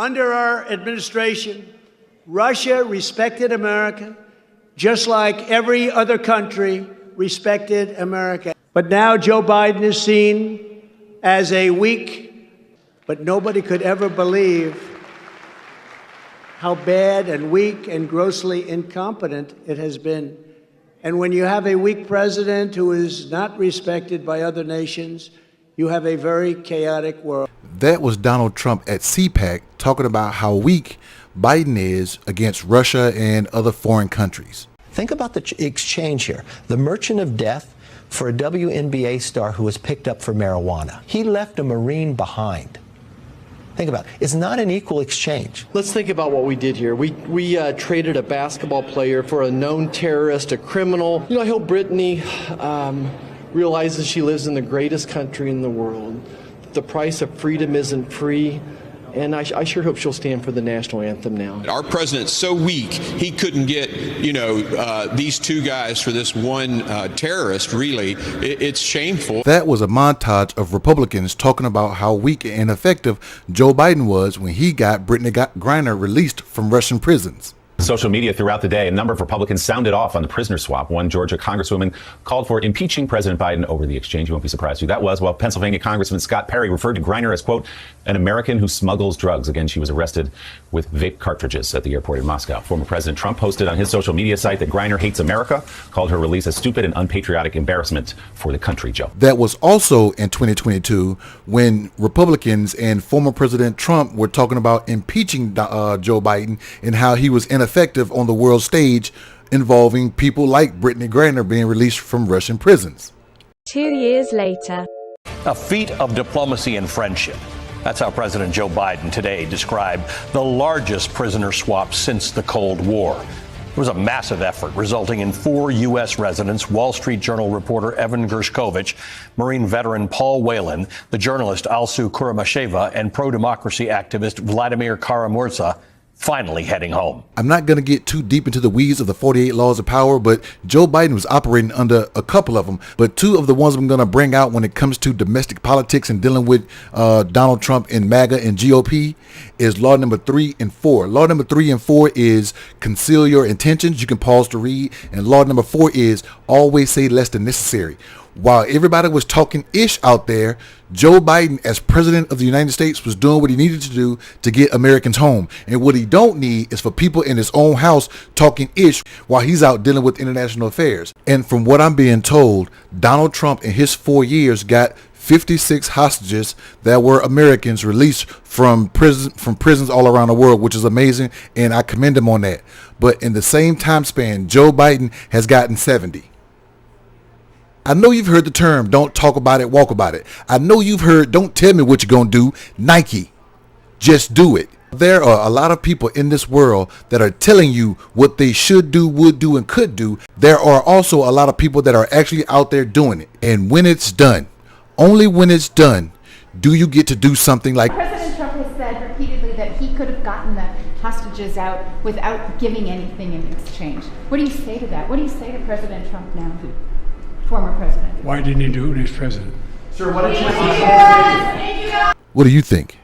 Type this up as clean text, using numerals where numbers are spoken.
Under our administration, Russia respected America just like every other country respected America. But now Joe Biden is seen as a weak, but nobody could ever believe how bad and weak and grossly incompetent it has been. And when you have a weak president who is not respected by other nations, you have a very chaotic world. That was Donald Trump at CPAC talking about how weak Biden is against Russia and other foreign countries. Think about the exchange here. The merchant of death for a WNBA star who was picked up for marijuana. He left a Marine behind. Think about it. It's not an equal exchange. Let's think about what we did here. We traded a basketball player for a known terrorist, a criminal. I hope Brittany realizes she lives in the greatest country in the world. The price of freedom isn't free. And I sure hope she'll stand for the national anthem now. Our president's so weak, he couldn't get, these two guys for this one terrorist, really. It's shameful. That was a montage of Republicans talking about how weak and ineffective Joe Biden was when he got Brittany Griner released from Russian prisons. Social media throughout the day, a number of Republicans sounded off on the prisoner swap. One Georgia congresswoman called for impeaching President Biden over the exchange. You won't be surprised who that was. Well, Pennsylvania Congressman Scott Perry referred to Griner as, quote, an American who smuggles drugs. Again, she was arrested with vape cartridges at the airport in Moscow. Former President Trump posted on his social media site that Griner hates America, called her release a stupid and unpatriotic embarrassment for the country, Joe. That was also in 2022 when Republicans and former President Trump were talking about impeaching Joe Biden and how he was ineffective on the world stage, involving people like Brittany Griner being released from Russian prisons. 2 years later. A feat of diplomacy and friendship. That's how President Joe Biden today described the largest prisoner swap since the Cold War. It was a massive effort, resulting in 4 U.S. residents, Wall Street Journal reporter Evan Gershkovich, Marine veteran Paul Whelan, the journalist Alsu Kuramasheva, and pro-democracy activist Vladimir Kara-Murza, finally heading home. I'm not going to get too deep into the weeds of the 48 laws of power, but Joe Biden was operating under a couple of them. But 2 of the ones I'm going to bring out when it comes to domestic politics and dealing with Donald Trump and MAGA and GOP is law number 3 and 4. Law number 3 and 4 is conceal your intentions. You can pause to read. And law number 4 is always say less than necessary. While everybody was talking ish out there, Joe Biden, as president of the United States, was doing what he needed to do to get Americans home. And what he don't need is for people in his own house talking ish while he's out dealing with international affairs. And from what I'm being told, Donald Trump in his 4 years got 56 hostages that were Americans released from prisons all around the world, which is amazing, and I commend him on that. But in the same time span, Joe Biden has gotten 70. I know you've heard the term, don't talk about it, walk about it. I know you've heard, don't tell me what you're going to do, Nike. Just do it. There are a lot of people in this world that are telling you what they should do, would do, and could do. There are also a lot of people that are actually out there doing it. And when it's done, only when it's done, do you get to do something like... President Trump has said repeatedly that he could have gotten the hostages out without giving anything in exchange. What do you say to that? What do you say to President Trump now? Former president. Why didn't he do it when he was president? What do you think?